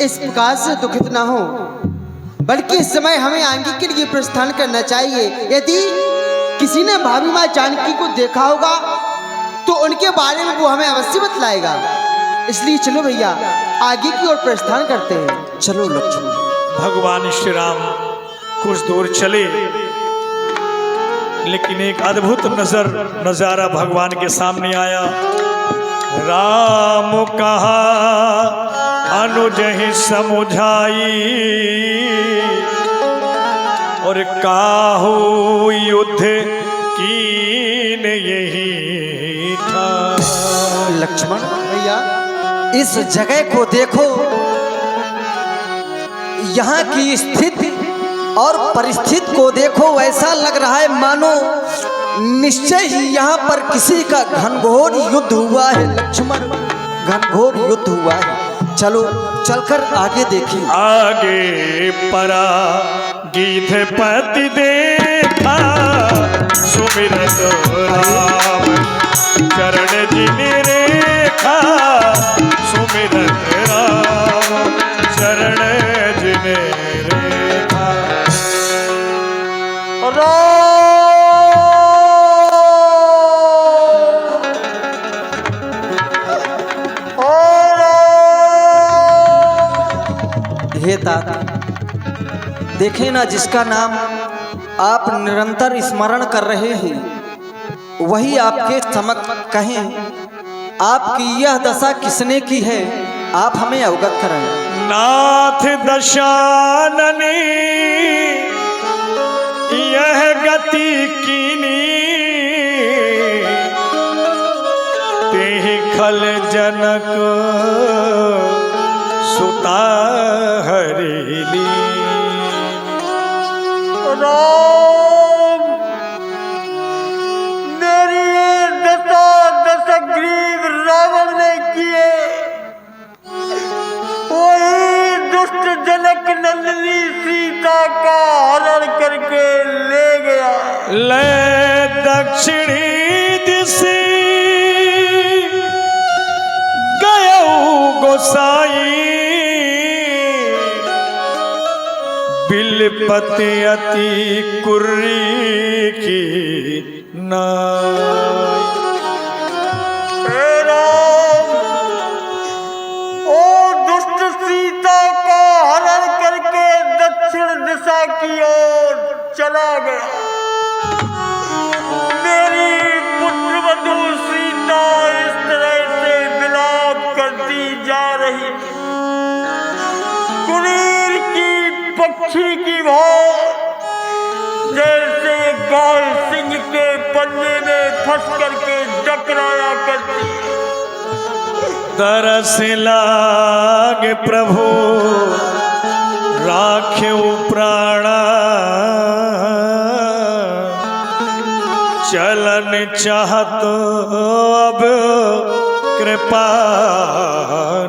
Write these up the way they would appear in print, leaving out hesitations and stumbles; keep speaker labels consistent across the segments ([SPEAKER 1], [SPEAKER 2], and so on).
[SPEAKER 1] इस प्रकार से दुखित ना हो, बल्कि इस समय हमें आगे के लिए प्रस्थान करना चाहिए। यदि किसी ने भाभी माँ जानकी को देखा होगा तो उनके बारे में वो हमें अवश्य बतलाएगा। इसलिए चलो भैया आगे की ओर प्रस्थान करते हैं।
[SPEAKER 2] चलो लक्ष्मण।
[SPEAKER 3] भगवान श्री राम कुछ दूर चले, लेकिन एक अद्भुत नजारा भगवान के सामने आया। राम कहा अनुज ही समुझाई, और काहू युद्ध कीन यही था।
[SPEAKER 2] लक्ष्मण
[SPEAKER 1] भैया
[SPEAKER 2] इस जगह को देखो, यहाँ की स्थिति और परिस्थिति को देखो। ऐसा लग रहा है मानो निश्चय ही यहाँ पर किसी का घनघोर युद्ध हुआ है। लक्ष्मण घनघोर युद्ध हुआ है। चलो चलकर आगे देखिए।
[SPEAKER 3] आगे परा गीत पति देखा, सुमिरत राम चरण जिने रेखा, सुमिरत राम चरण जिने रेखा।
[SPEAKER 2] हे तात, देखें ना, जिसका नाम आप निरंतर स्मरण कर रहे हैं वही आपके समक्ष कहें आपकी यह दशा किसने की है, आप हमें अवगत कराएं।
[SPEAKER 3] नाथ दशाननी यह गति कीनी, तेहि खल जनक सुता हरेली।
[SPEAKER 4] राम मेरी ये दशा दशग्रीव रावण ने किए, वही दुष्ट जनक नंदिनी सीता का हरण करके ले गया।
[SPEAKER 3] ले दक्षिणी दिशि गयऊ गोसाई, बिलपति अति कुर्री की नाई।
[SPEAKER 4] हे राम, ओ दुष्ट सीता का हरण करके दक्षिण दिशा की ओर चला गया। मेरी पुत्रवधू सीता इस तरह से विलाप करती जा रही थी। कुलीर की पक्षी की भाव जैसे गाय सिंह के पंजे में फंस करके टकराया करती।
[SPEAKER 3] तरस लाग प्रभु राख्यु प्राणा, चलन चाहत अब कृपा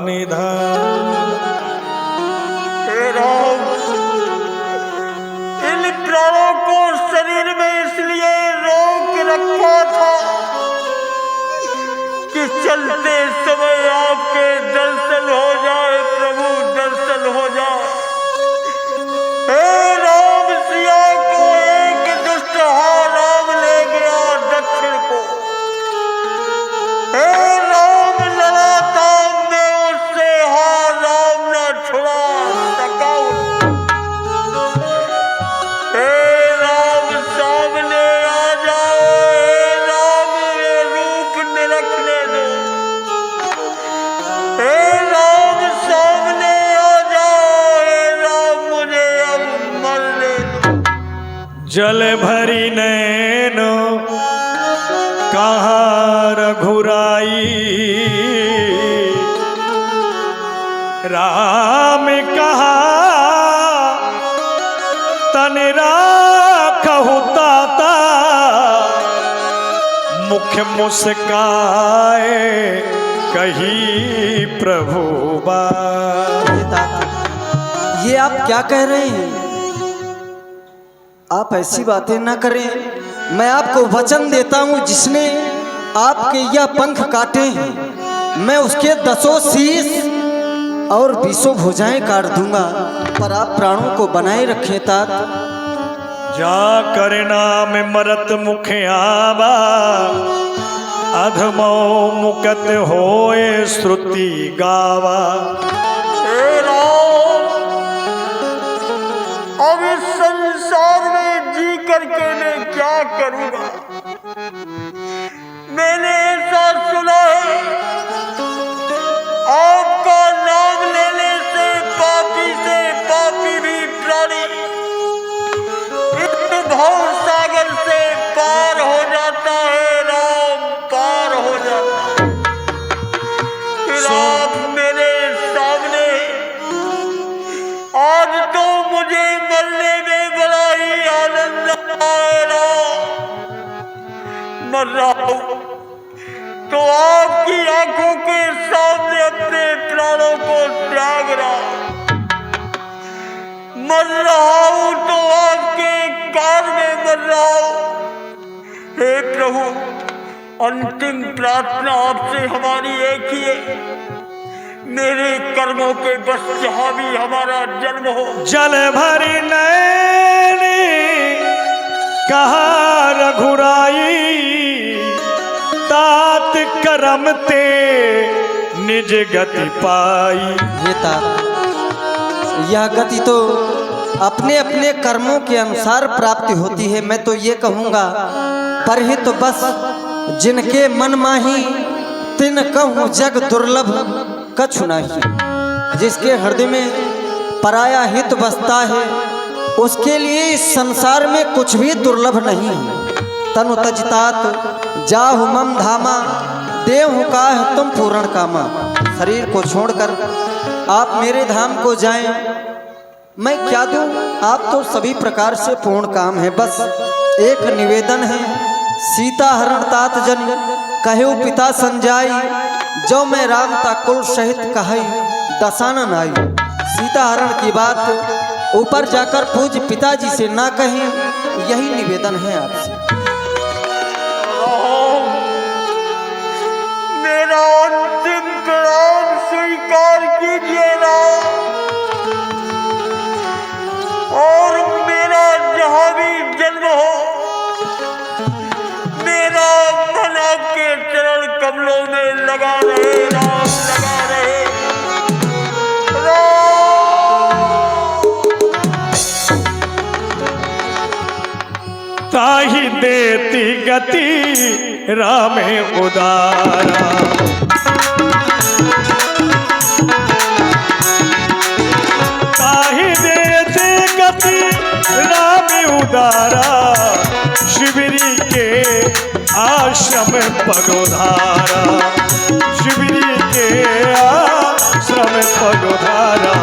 [SPEAKER 3] निधान।
[SPEAKER 4] हे राम, इन प्राणों को शरीर में इसलिए रोक रखा था कि चलते समय आपके दर्शन हो जाए, प्रभु दर्शन हो जाए। हे राम, सिया को एक दुष्ट राम ले गया दक्षिण को। हे राम, लड़ाता मैं उससे राम न छुड़ा सका। हे राम, सामने आ जाओ। हे राम, ये रूप निरखने दो। हे राम, सामने आ जाओ। हे राम, मुझे अब मरने दो।
[SPEAKER 3] जल भरी नैन कहाँ रघुराई, राम कहा तन राखहु ताता, मुख मुस्काए कही प्रभु बात।
[SPEAKER 2] ये आप क्या कह रहे हैं? आप ऐसी बातें ना करें। मैं आपको वचन देता हूं, जिसने आपके यह पंख काटे हैं मैं उसके 10 शीश और 20 भुजाएं काट दूंगा, पर आप प्राणों को बनाए रखें तात।
[SPEAKER 3] जा करना में मरत मुखे आवा, अधमो मुकत होए श्रुति गावा।
[SPEAKER 4] हे राम, अब इस संसार में जी करके मैं क्या करूंगा? मैंने ऐसा सुना है, आपका नाम लेने से पापी भी प्राणी इस भव सागर से पार हो जाता है। राम, पार हो जाता है। फिर आप मेरे सामने, आज तो मुझे मरने में बड़ा ही आनंद आए। राम, मर रहा हूं तो आपकी आंखों के सामने अपने प्राणों को त्याग रहा, मर रहा हूं तो आपके कान में मर रहा हूं। हे प्रभु, अंतिम प्रार्थना आपसे हमारी एक ही है, मेरे कर्मों के बस जहां भी हमारा जन्म हो।
[SPEAKER 3] जल भरी नैनी कहा रघुराई, तात करम ते निज गति पाई।
[SPEAKER 2] ये तात, यह गति तो अपने अपने कर्मों के अनुसार प्राप्ति होती है। मैं तो ये कहूँगा, परहित बस जिनके मन माही, तिन कहूँ जग दुर्लभ कछु नाही। जिसके हृदय में पराया हित बसता है, उसके लिए इस संसार में कुछ भी दुर्लभ नहीं है। तनु तजतात जाहु मम धामा, देहु काह तुम पूर्ण कामा। शरीर को छोड़कर आप मेरे धाम को जाएं, मैं क्या दूं? आप तो सभी प्रकार से पूर्ण काम है। बस एक निवेदन है, सीता हरण तात जन कहु पिता संजाई, जो मैं राम ता कुल सहित कहई दसानन आई। सीता हरण की बात ऊपर जाकर पूज्य पिताजी से ना कहें, यही निवेदन है आपसे।
[SPEAKER 4] मेरा अंतिम प्रणाम स्वीकार कीजिए राम, और मेरा जहां भी जन्म हो, मेरा मन आपके चरण कमलों में लगा रहे। राम, लगा रहे।
[SPEAKER 3] ताहि देती गति रामे उदारा, ताहि देती गति रामे उदारा, शिवरी के आश्रम पगोधारा, शिवरी के आश्रम पगोधारा।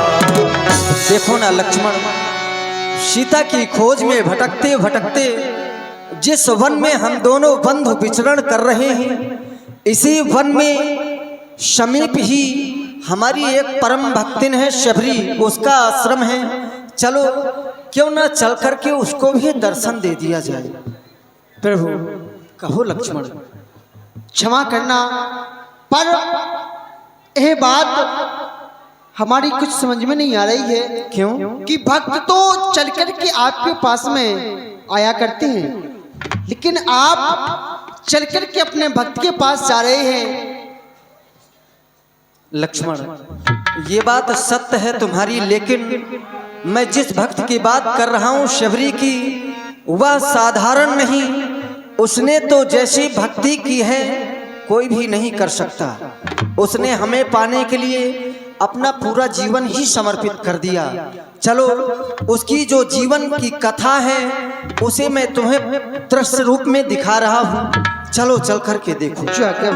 [SPEAKER 2] देखो ना लक्ष्मण, सीता की खोज में भटकते भटकते जिस वन में हम दोनों बंधु विचरण कर रहे हैं, इसी वन में समीप ही हमारी एक परम भक्तिन है शबरी, उसका आश्रम है। चलो क्यों ना चल करके उसको भी दर्शन दे दिया जाए।
[SPEAKER 1] प्रभु,
[SPEAKER 2] कहो लक्ष्मण।
[SPEAKER 1] क्षमा करना, पर यह बात हमारी कुछ समझ में नहीं आ रही है।
[SPEAKER 2] क्यों?
[SPEAKER 1] कि भक्त तो चल कर के आपके पास में आया करते हैं, लेकिन आप चल कर के अपने भक्त के पास जा रहे हैं।
[SPEAKER 2] लक्ष्मण, ये बात सत्य है तुम्हारी, लेकिन मैं जिस भक्त की बात कर रहा हूँ शबरी की, वह साधारण नहीं। उसने तो जैसी भक्ति की है कोई भी नहीं कर सकता। उसने हमें पाने के लिए अपना पूरा जीवन ही समर्पित कर दिया। चलो उसकी जो जीवन की कथा है उसे मैं तुम्हें दृश्य रूप में दिखा रहा हूँ। चलो चल करके देखो।
[SPEAKER 1] क्या क्या